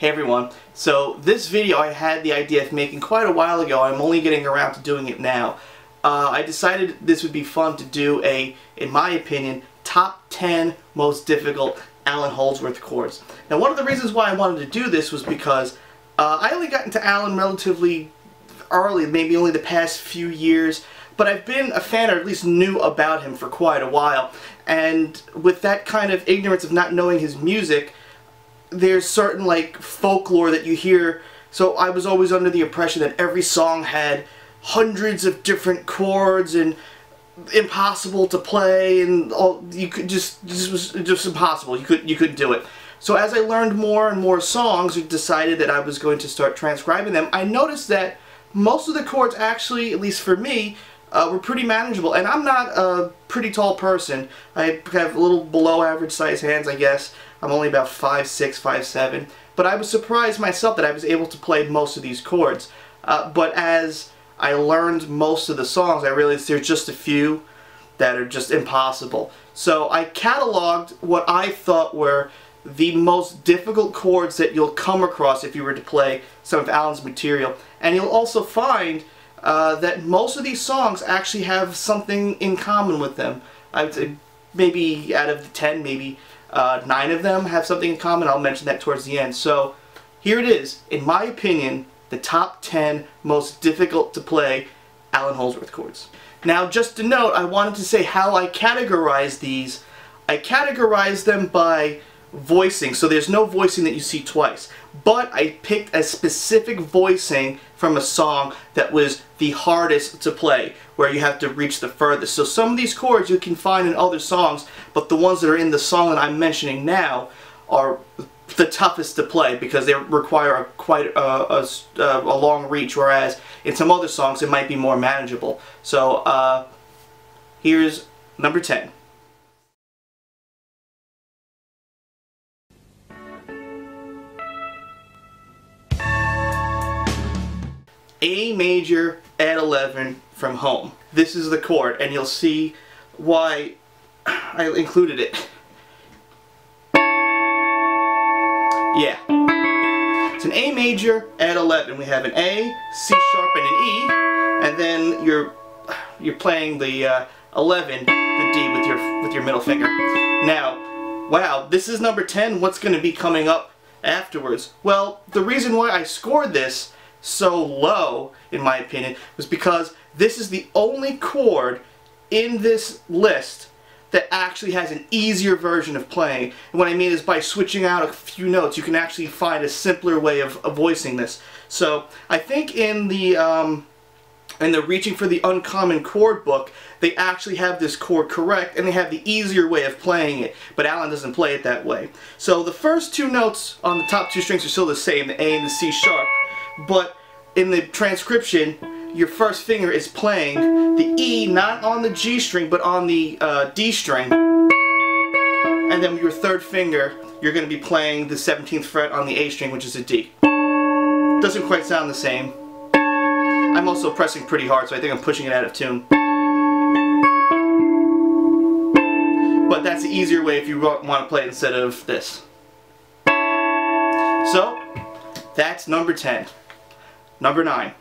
Hey everyone, so this video I had the idea of making quite a while ago. I'm only getting around to doing it now. I decided this would be fun to do a, in my opinion, top 10 most difficult Allan Holdsworth chords. Now one of the reasons why I wanted to do this was because I only got into Allan relatively early, maybe only the past few years, but I've been a fan, or at least knew about him for quite a while. And with that kind of ignorance of not knowing his music, there's certain like folklore that you hear. So I was always under the impression that every song had hundreds of different chords and impossible to play, and all you could just was just impossible. You couldn't do it. So as I learned more and more songs, I decided that I was going to start transcribing them. I noticed that most of the chords actually, at least for me, were pretty manageable. And I'm not a pretty tall person. I have a little below average size hands, I guess. I'm only about 5'6", 5'7", but I was surprised myself that I was able to play most of these chords. But as I learned most of the songs, I realized there's just a few that are just impossible. So I cataloged what I thought were the most difficult chords that you'll come across if you were to play some of Allan's material. And you'll also find that most of these songs actually have something in common with them. I would say maybe out of the 10, maybe 9 of them have something in common. I'll mention that towards the end. So here it is, in my opinion, the top 10 most difficult to play Allan Holdsworth chords. Now just to note, I wanted to say how I categorize these. I categorize them by voicing, so there's no voicing that you see twice. But I picked a specific voicing from a song that was the hardest to play, where you have to reach the furthest. So some of these chords you can find in other songs, but the ones that are in the song that I'm mentioning now are the toughest to play because they require quite a long reach, whereas in some other songs it might be more manageable. So here's number 10. A major at 11 from Home. This is the chord, and you'll see why I included it. Yeah. It's an A major at 11. We have an A, C sharp, and an E, and then you're playing the 11, the D with your middle finger. Now, wow, this is number 10. What's going to be coming up afterwards? Well, the reason why I scored this so low, in my opinion, was because this is the only chord in this list that actually has an easier version of playing. And what I mean is by switching out a few notes, you can actually find a simpler way of voicing this. So I think in the Reaching for the Uncommon Chord book, they actually have this chord correct, and they have the easier way of playing it, but Allan doesn't play it that way. So the first two notes on the top two strings are still the same, the A and the C sharp. But in the transcription, your first finger is playing the E, not on the G string, but on the D string. And then with your third finger, you're going to be playing the 17th fret on the A string, which is a D. Doesn't quite sound the same. I'm also pressing pretty hard, so I think I'm pushing it out of tune. But that's the easier way if you want to play it instead of this. So, that's number 10. Number 9.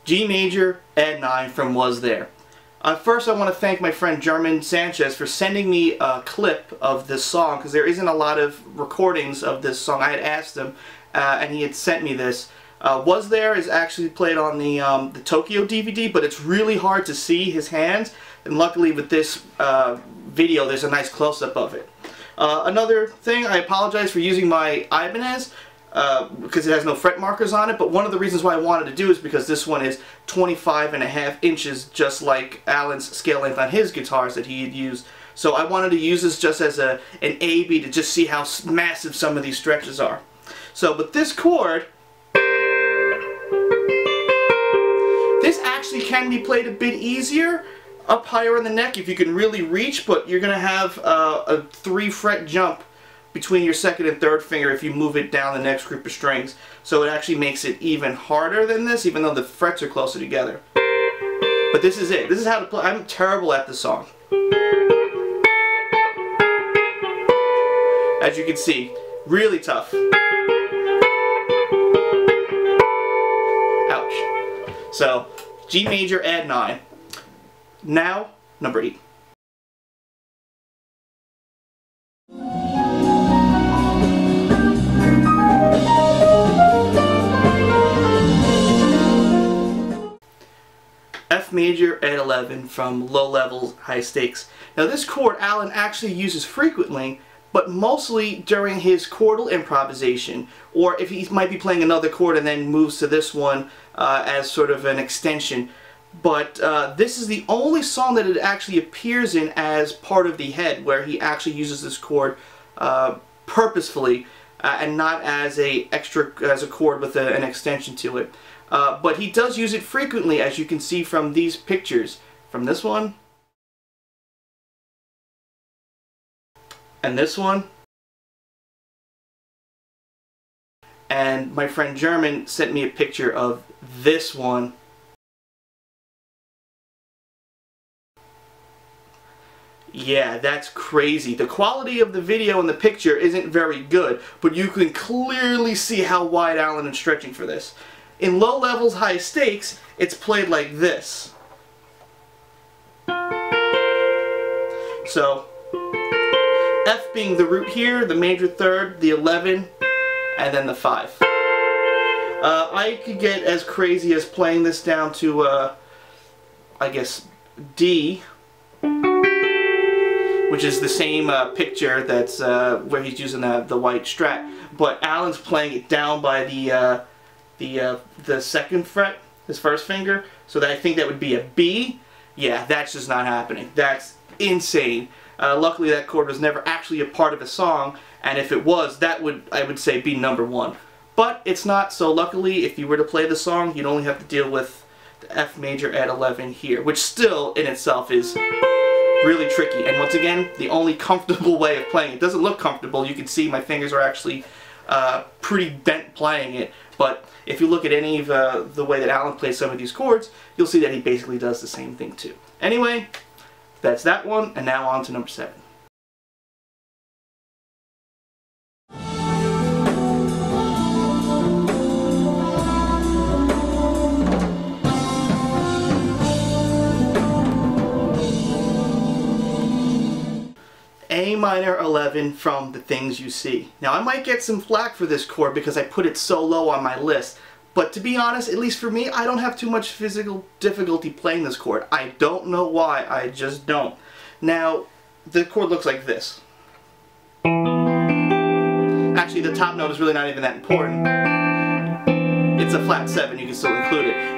G major at 9 from Was There. First I want to thank my friend German Sanchez for sending me a clip of this song, because there isn't a lot of recordings of this song. I had asked him and he had sent me this. Was There is actually played on the Tokyo DVD, but it's really hard to see his hands, and luckily with this video there's a nice close-up of it. Another thing, I apologize for using my Ibanez because it has no fret markers on it, but one of the reasons why I wanted to do is because this one is 25.5 inches, just like Allan's scale length on his guitars that he had used. So I wanted to use this just as an A-B to just see how massive some of these stretches are. So, but this chord, this actually can be played a bit easier up higher in the neck if you can really reach, but you're going to have a 3 fret jump between your second and third finger if you move it down the next group of strings. So it actually makes it even harder than this, even though the frets are closer together. But this is it. This is how to play. I'm terrible at the song. As you can see, really tough. Ouch. So, G major, add 9. Now, number 8. F major, add 11 from Low Levels, High Stakes. Now this chord Allan actually uses frequently, but mostly during his chordal improvisation, or if he might be playing another chord and then moves to this one as sort of an extension. But this is the only song that it actually appears in as part of the head, where he actually uses this chord purposefully and not as a chord with an extension to it. But he does use it frequently, as you can see from these pictures, from this one, and this one, and my friend German sent me a picture of this one. Yeah, that's crazy. The quality of the video and the picture isn't very good, but you can clearly see how wide Allan is stretching for this. In Low Levels, High Stakes, it's played like this. So, F being the root here, the major third, the 11, and then the 5. I could get as crazy as playing this down to, I guess, D, which is the same picture that's where he's using the white strat, but Allan's playing it down by the second fret, his first finger, so that I think that would be a B. Yeah, that's just not happening. That's insane. Luckily that chord was never actually a part of a song, and if it was, that would, I would say, be number 1. But it's not, so luckily if you were to play the song, you'd only have to deal with the F major at 11 here, which still in itself is really tricky. And once again, the only comfortable way of playing it. Doesn't look comfortable. You can see my fingers are actually pretty bent playing it, but if you look at any of the way that Allan plays some of these chords, you'll see that he basically does the same thing too. Anyway, that's that one, and now on to number 7. A minor 11 from The Things You See. Now I might get some flack for this chord because I put it so low on my list, but to be honest, at least for me, I don't have too much physical difficulty playing this chord. I don't know why, I just don't. Now, the chord looks like this. Actually, the top note is really not even that important. It's a flat 7, you can still include it.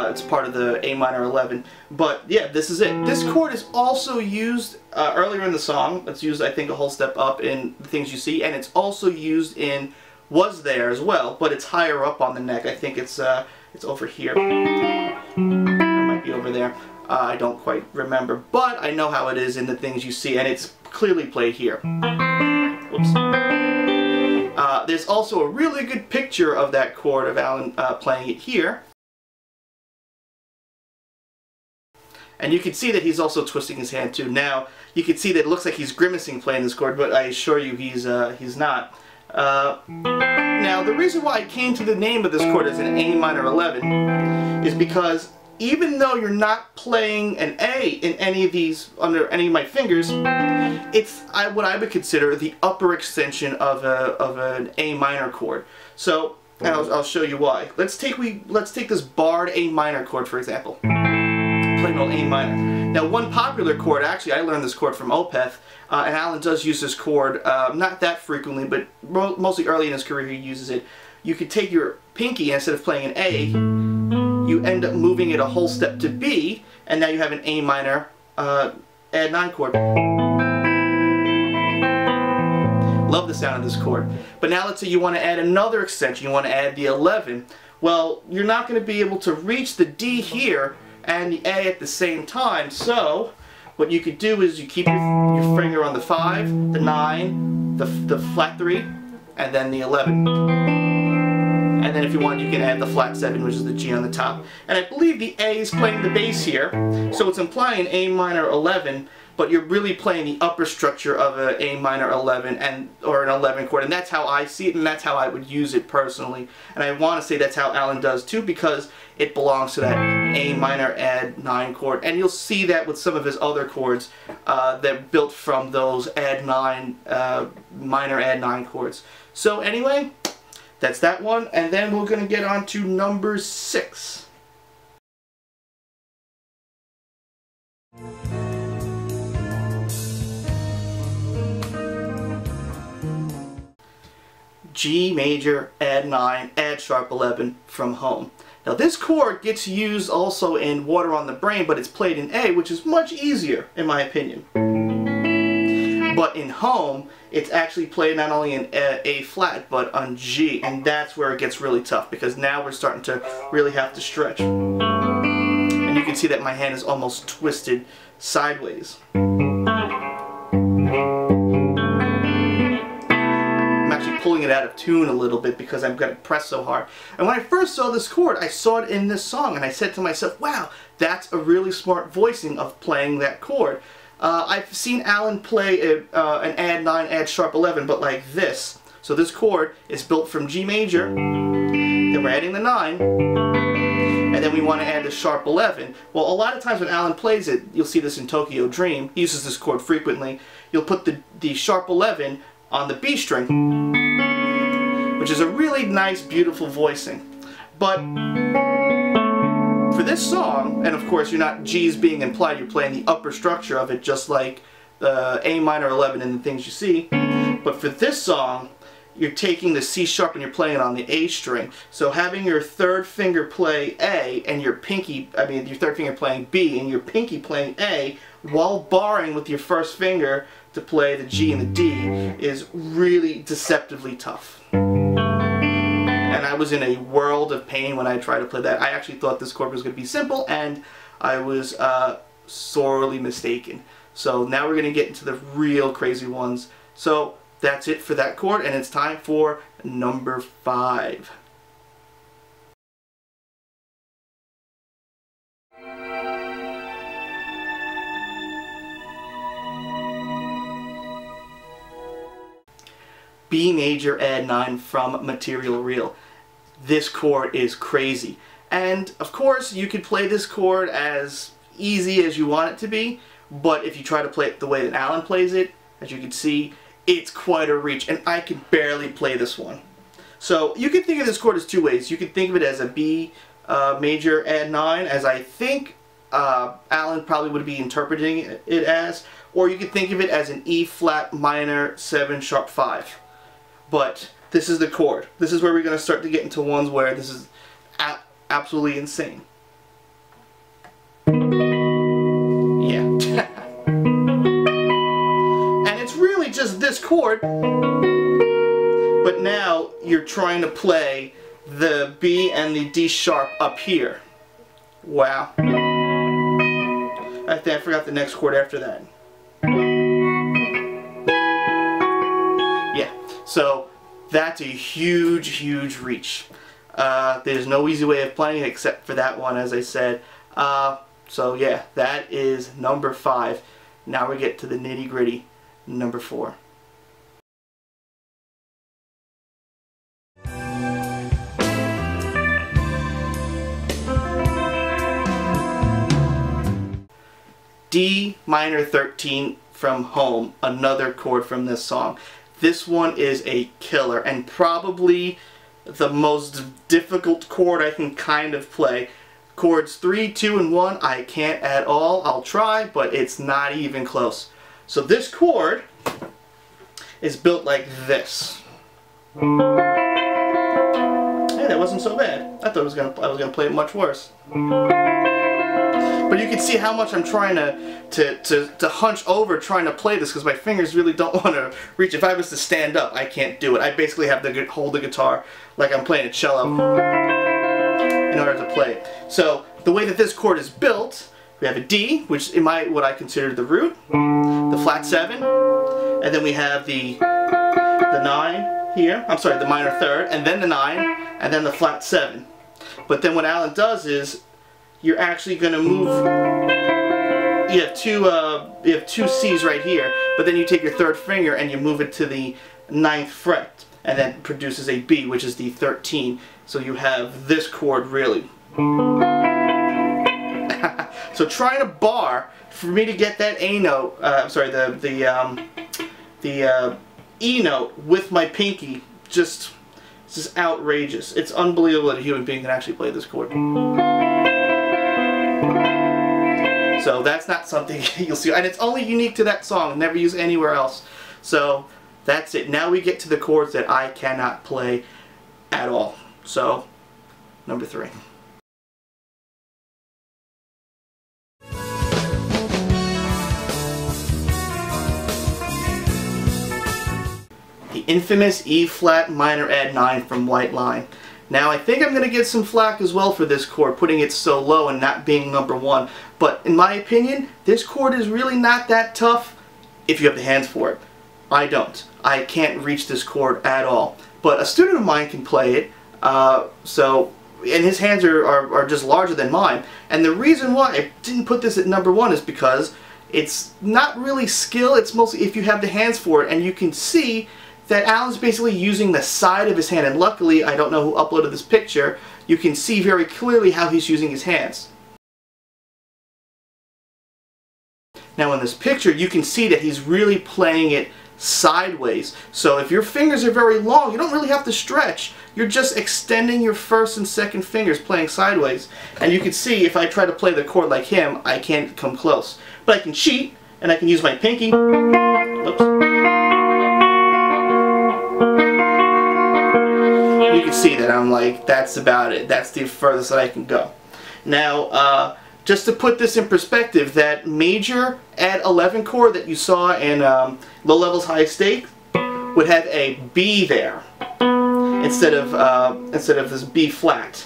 It's part of the A minor 11. But yeah, this is it. This chord is also used earlier in the song. It's used, I think, a whole step up in The Things You See, and it's also used in Was There as well, but it's higher up on the neck. I think it's over here. It might be over there. I don't quite remember, but I know how it is in The Things You See, and it's clearly played here. Whoops. There's also a really good picture of that chord of Allan playing it here. And you can see that he's also twisting his hand too. Now, you can see that it looks like he's grimacing playing this chord, but I assure you he's not. Now, the reason why I came to the name of this chord as an A minor 11 is because even though you're not playing an A in any of these, under any of my fingers, it's what I would consider the upper extension of an A minor chord. So, and I'll show you why. Let's take this barred A minor chord, for example. Plain old A minor. Now, one popular chord, actually I learned this chord from Opeth, and Allan does use this chord, not that frequently, but mostly early in his career he uses it. You could take your pinky, instead of playing an A, you end up moving it a whole step to B, and now you have an A minor add 9 chord. Love the sound of this chord. But now let's say you want to add another extension, you want to add the 11. Well, you're not going to be able to reach the D here and the A at the same time, so what you could do is you keep your finger on the 5, the 9, the flat 3, and then the 11. And then if you want, you can add the flat 7, which is the G on the top. And I believe the A is playing the bass here, so it's implying A minor 11, but you're really playing the upper structure of an A minor 11 or an 11 chord, and that's how I see it, and that's how I would use it personally. And I want to say that's how Allan does too, because it belongs to that A minor add 9 chord, and you'll see that with some of his other chords that built from those add 9 minor add 9 chords. So anyway, that's that one, and then we're going to get on to number 6. G major, add 9, add sharp 11 from Home. Now this chord gets used also in Water on the Brain, but it's played in A, which is much easier in my opinion. But in Home, it's actually played not only in A flat, but on G, and that's where it gets really tough, because now we're starting to really have to stretch. And you can see that my hand is almost twisted sideways. Pulling it out of tune a little bit because I'm going to press so hard. And when I first saw this chord, I saw it in this song, and I said to myself, wow, that's a really smart voicing of playing that chord. I've seen Allan play an add 9, add sharp 11, but like this. So this chord is built from G major, then we're adding the 9, and then we want to add the sharp 11. Well, a lot of times when Allan plays it, you'll see this in Tokyo Dream, he uses this chord frequently, you'll put the sharp 11 on the B string, which is a really nice, beautiful voicing. But for this song, and of course you're not G's being implied, you're playing the upper structure of it, just like the A minor 11 and the things you see. But for this song, you're taking the C sharp and you're playing it on the A string. So having your third finger play A and your third finger playing B and your pinky playing A, while barring with your first finger to play the G and the D, is really deceptively tough. And I was in a world of pain when I tried to play that. I actually thought this chord was going to be simple, and I was sorely mistaken. So now we're going to get into the real crazy ones. So that's it for that chord, and it's time for number 5. B major add 9 from Material Real. This chord is crazy. And of course you could play this chord as easy as you want it to be, but if you try to play it the way that Allan plays it, as you can see, it's quite a reach, and I can barely play this one. So you can think of this chord as 2 ways. You can think of it as a B major add 9, as I think Allan probably would be interpreting it as, or you could think of it as an E flat minor 7 sharp 5. But this is the chord. This is where we're going to start to get into ones where this is absolutely insane. Yeah. And it's really just this chord, but now you're trying to play the B and the D sharp up here. Wow. I think I forgot the next chord after that. So that's a huge, huge reach. There's no easy way of playing it except for that one, as I said. So yeah, that is number 5. Now we get to the nitty-gritty, number 4. D minor 13 from Home, another chord from this song. This one is a killer, and probably the most difficult chord I can kind of play. Chords 3, 2, and 1, I can't at all. I'll try, but it's not even close. So this chord is built like this. Hey, that wasn't so bad. I thought I was gonna play it much worse. But you can see how much I'm trying to hunch over trying to play this, because my fingers really don't want to reach. If I was to stand up, I can't do it. I basically have to hold the guitar like I'm playing a cello in order to play it. So the way that this chord is built, we have a D, which in what I consider the root, the flat 7, and then we have the the 9 here, I'm sorry, the minor 3rd, and then the 9, and then the flat 7. But then what Allan does is, you're actually going to move, you have two C's right here, but then you take your 3rd finger and you move it to the 9th fret, and that produces a B, which is the 13. So you have this chord really. So trying to bar, for me to get that A note, the E note with my pinky, it's just outrageous. It's unbelievable that a human being can actually play this chord. So that's not something you'll see, and it's only unique to that song, never used anywhere else. So that's it. Now we get to the chords that I cannot play at all. So, number 3. The infamous E flat minor add 9 from White Line. Now I think I'm going to get some flack as well for this chord, putting it so low and not being number 1. But in my opinion, this chord is really not that tough if you have the hands for it. I don't. I can't reach this chord at all. But a student of mine can play it, and his hands are just larger than mine. And the reason why I didn't put this at number 1 is because it's not really skill, it's mostly if you have the hands for it, and you can see that Allan's basically using the side of his hand, and luckily, I don't know who uploaded this picture, you can see very clearly how he's using his hands. Now in this picture, you can see that he's really playing it sideways. So if your fingers are very long, you don't really have to stretch. You're just extending your 1st and 2nd fingers playing sideways. And you can see if I try to play the chord like him, I can't come close. But I can cheat, and I can use my pinky. Oops. You can see that I'm like, that's about it. That's the furthest that I can go. Now, just to put this in perspective, that major add 11 chord that you saw in Low Levels High Stakes would have a B there instead of this B flat.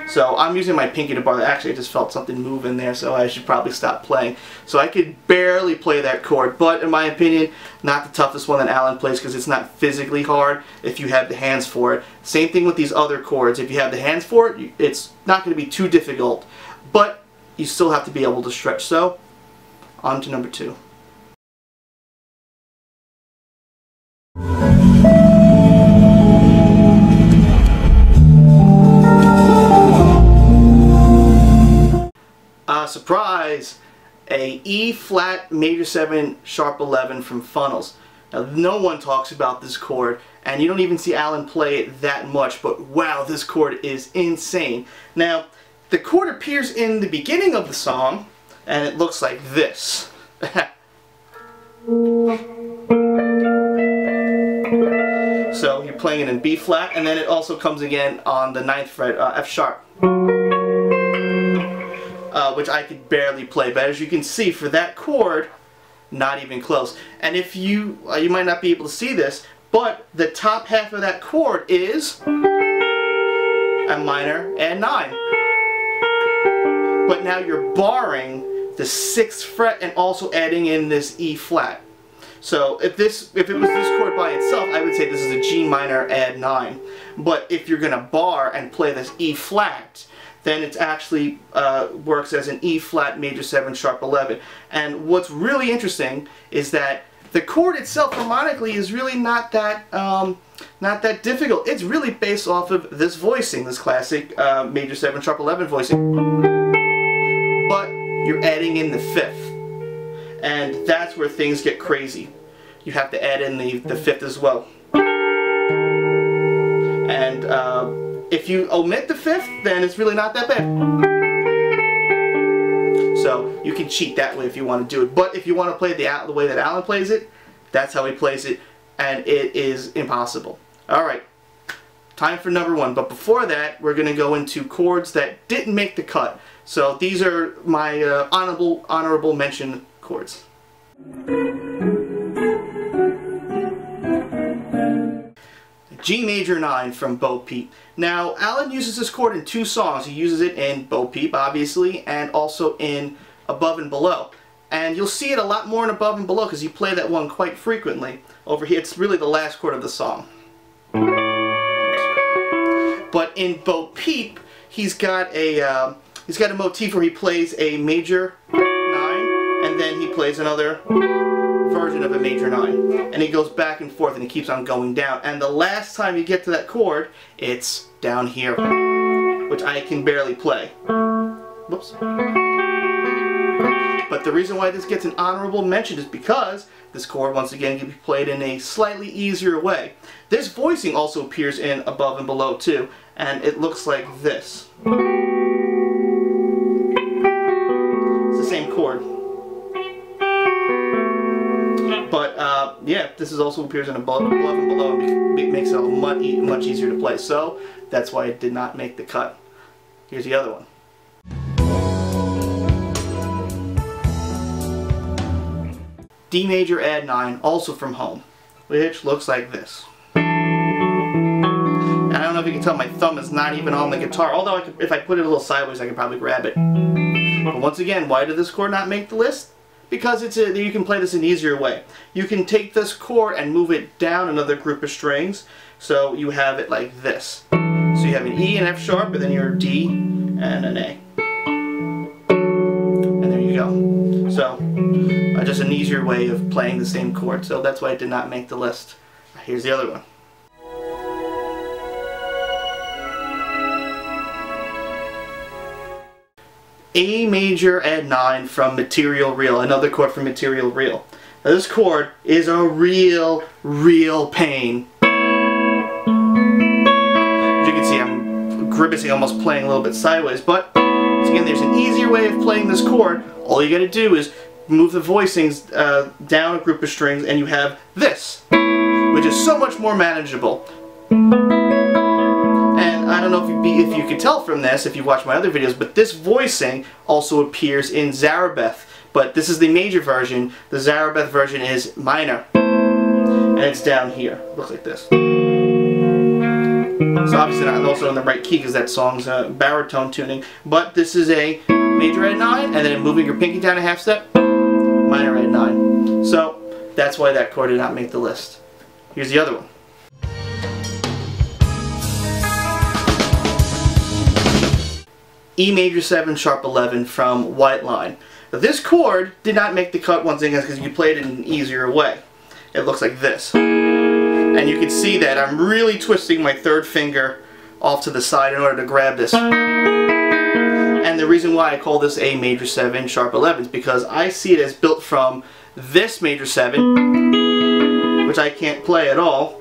So I'm using my pinky to bar. Actually, I just felt something move in there, so I should probably stop playing. So I could barely play that chord, but in my opinion, not the toughest one that Allan plays because it's not physically hard if you have the hands for it. Same thing with these other chords. If you have the hands for it, it's not going to be too difficult, but you still have to be able to stretch. So, on to number 2. Surprise! A E flat major 7 sharp 11 from Funnels. Now no one talks about this chord, and you don't even see Allan play it that much, but wow, this chord is insane. Now the chord appears in the beginning of the song, and it looks like this. So you're playing it in B flat, and then it also comes again on the 9th fret, F sharp. Which I could barely play, but as you can see, for that chord, not even close. And if you might not be able to see this, but the top half of that chord is a minor and 9. But now you're barring the 6th fret and also adding in this E flat. So if it was this chord by itself, I would say this is a G minor add 9. But if you're gonna bar and play this E flat, then it actually works as an E flat major 7 sharp 11. And what's really interesting is that the chord itself harmonically is really not that difficult. It's really based off of this voicing, this classic major 7 sharp 11 voicing. But you're adding in the 5th, and that's where things get crazy. You have to add in the 5th as well. And if you omit the 5th, then it's really not that bad. So you can cheat that way if you want to do it. But if you want to play the way that Allan plays it, that's how he plays it, and it is impossible. Alright, time for number 1. But before that, we're going to go into chords that didn't make the cut. So these are my honorable mention chords. G major 9 from Bo Peep. Now, Allan uses this chord in 2 songs. He uses it in Bo Peep, obviously, and also in Above and Below. And you'll see it a lot more in Above and Below because you play that one quite frequently. Over here, it's really the last chord of the song. But in Bo Peep, he's got a motif where he plays a major 9, and then he plays another version of a major 9. And he goes back and forth, and he keeps on going down. And the last time you get to that chord, it's down here, which I can barely play. Whoops. But the reason why this gets an honorable mention is because this chord, once again, can be played in a slightly easier way. This voicing also appears in Above and Below too, and it looks like this. It's the same chord. But yeah, this is also appears in Above and Below, and it makes it much easier to play. So that's why it did not make the cut. Here's the other one. D major add 9, also from Home, which looks like this. And I don't know if you can tell, my thumb is not even on the guitar, although if I put it a little sideways I could probably grab it. But once again, why did this chord not make the list? Because you can play this an easier way. You can take this chord and move it down another group of strings, so you have it like this. So you have an E and F sharp, and then your D and an A. And there you go. So, just an easier way of playing the same chord, so that's why it did not make the list. Here's the other one. A major add 9 from Material Real, another chord from Material Real. Now this chord is a real pain. As you can see, I'm grimacing, almost playing a little bit sideways, but once again, there's an easier way of playing this chord. All you gotta do is move the voicings down a group of strings, and you have this, which is so much more manageable. And I don't know if you could tell from this, if you watch my other videos, but this voicing also appears in Zarabeth. But this is the major version. The Zarabeth version is minor, and it's down here. Looks like this. So obviously not also in the right key because that song's baritone tuning. But this is a major add 9, and then moving your pinky down a half step, minor add 9. So that's why that chord did not make the list. Here's the other one. E major 7 sharp 11 from White Line. Now this chord did not make the cut once again because you played it in an easier way. It looks like this. And you can see that I'm really twisting my third finger off to the side in order to grab this. And the reason why I call this A major 7 sharp 11 is because I see it as built from this major 7, which I can't play at all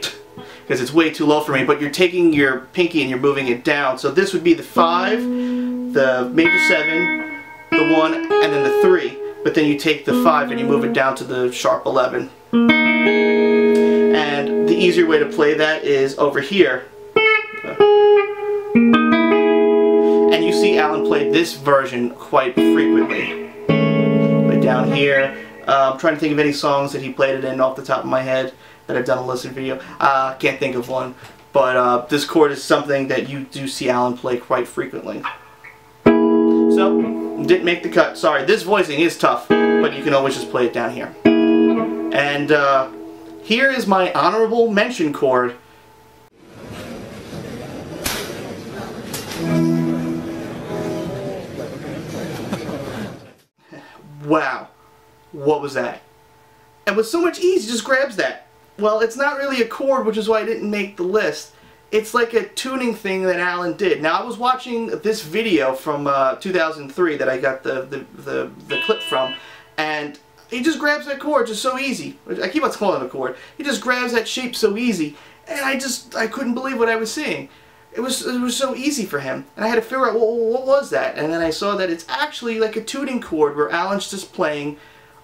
because it's way too low for me, but you're taking your pinky and you're moving it down. So this would be the 5, the major 7, the 1, and then the 3. But then you take the 5 and you move it down to the sharp 11. And the easier way to play that is over here. And you see Allan played this version quite frequently. Like down here. I'm trying to think of any songs that he played it in off the top of my head that I've done a listen video. Can't think of one. But this chord is something that you do see Allan play quite frequently. So, didn't make the cut. Sorry, this voicing is tough, but you can always just play it down here. And here is my honorable mention chord. Wow, what was that? And with so much ease, he just grabs that. Well, it's not really a chord, which is why I didn't make the list. It's like a tuning thing that Allan did. Now, I was watching this video from 2003 that I got the clip from, and he just grabs that chord just so easy. I keep on calling it a chord. He just grabs that shape so easy, and I couldn't believe what I was seeing. It was so easy for him, and I had to figure out what was that, and then I saw that it's actually like a tuning chord where Allan's just playing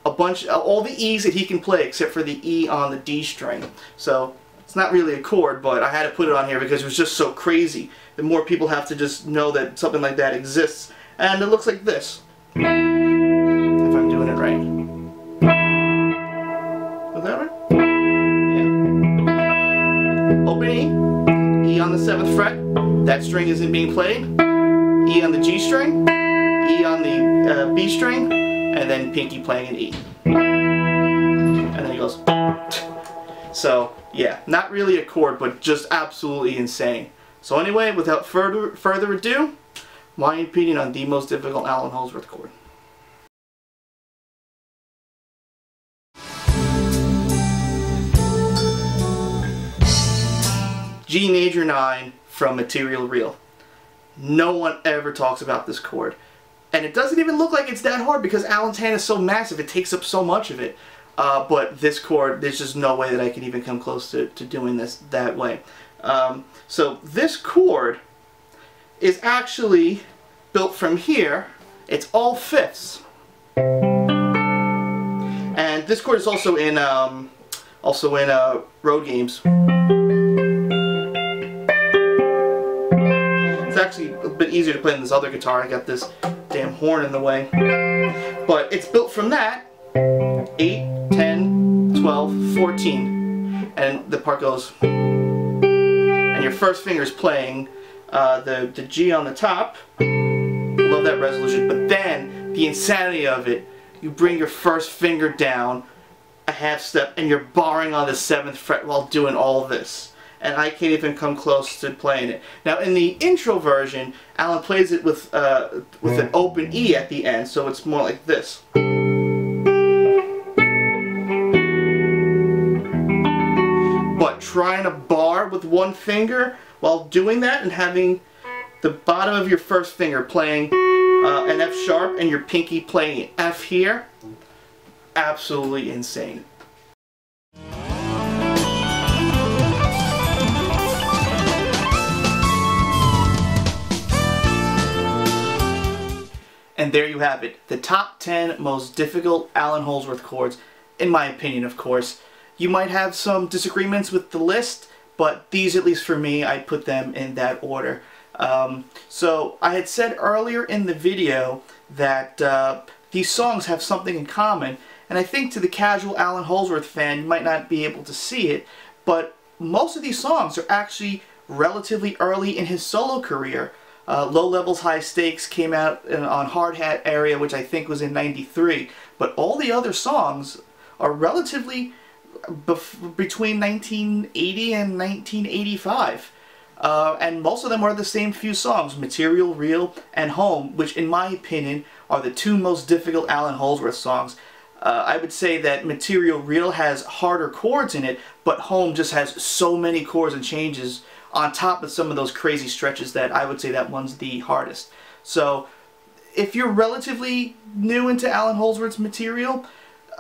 a bunch, all the E's that he can play except for the E on the D string. So it's not really a chord, but I had to put it on here because it was just so crazy. The more people have to just know that something like that exists, and it looks like this. If I'm doing it right. Was that right? Yeah. Open E on the 7th fret. That string isn't being played. E on the G string. E on the B string. and then pinky playing an E. And then he goes. So, yeah, not really a chord, but just absolutely insane. So anyway, without further ado, my opinion on the most difficult Allan Holdsworth chord. G major 9 from Material Real. No one ever talks about this chord. And it doesn't even look like it's that hard because Allan's hand is so massive, it takes up so much of it. But this chord, there's just no way that I can even come close to doing this that way. So this chord is actually built from here. It's all fifths. And this chord is also in road games. It's actually a bit easier to play than this other guitar. I got this damn horn in the way. But it's built from that. 8, 10, 12, 14. And the part goes. And your first finger is playing the G on the top. Love that resolution. But then, the insanity of it, you bring your first finger down a half step and you're barring on the 7th fret while doing all this. And I can't even come close to playing it. Now in the intro version, Allan plays it with an open E at the end, so it's more like this. But trying to bar with one finger while doing that and having the bottom of your first finger playing an F sharp and your pinky playing an F here, absolutely insane. And there you have it, the top 10 most difficult Allan Holdsworth chords, in my opinion, of course. You might have some disagreements with the list, but these, at least for me, I put them in that order. So I had said earlier in the video that these songs have something in common, and I think to the casual Allan Holdsworth fan, you might not be able to see it, but most of these songs are actually relatively early in his solo career. Low Levels, High Stakes came out on Hard Hat Area, which I think was in '93. But all the other songs are relatively between 1980 and 1985. And most of them are the same few songs, Material Real and Home, which in my opinion are the two most difficult Allan Holdsworth songs. I would say that Material Real has harder chords in it, but Home just has so many chords and changes on top of some of those crazy stretches that I would say that one's the hardest. So if you're relatively new into Allan Holdsworth's material,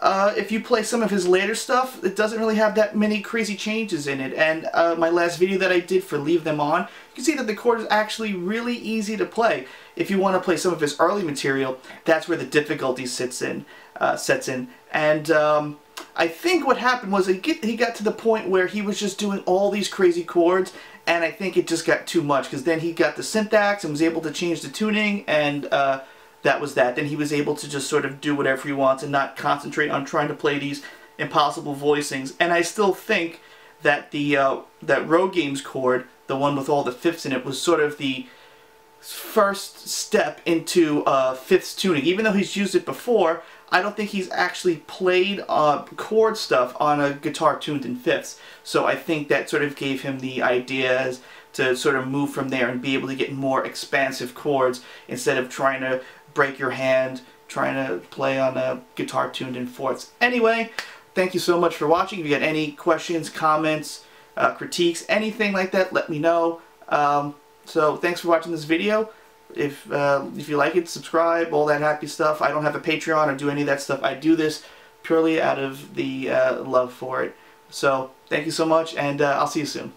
if you play some of his later stuff, it doesn't really have that many crazy changes in it. And my last video that I did for Leave Them On, you can see that the chord is actually really easy to play. If you want to play some of his early material, that's where the difficulty sets in. And I think what happened was he got to the point where he was just doing all these crazy chords, and I think it just got too much, because then he got the syntax and was able to change the tuning, and that was that. Then he was able to just sort of do whatever he wants and not concentrate on trying to play these impossible voicings. And I still think that that Road Games chord, the one with all the fifths in it, was sort of the first step into fifths tuning. Even though he's used it before, I don't think he's actually played chord stuff on a guitar tuned in fifths. So I think that sort of gave him the ideas to sort of move from there and be able to get more expansive chords instead of trying to break your hand trying to play on a guitar tuned in fourths. Anyway, thank you so much for watching. If you got any questions, comments, critiques, anything like that, let me know. So thanks for watching this video. If you like it, subscribe, all that happy stuff. I don't have a Patreon or do any of that stuff. I do this purely out of the love for it. So thank you so much, and I'll see you soon.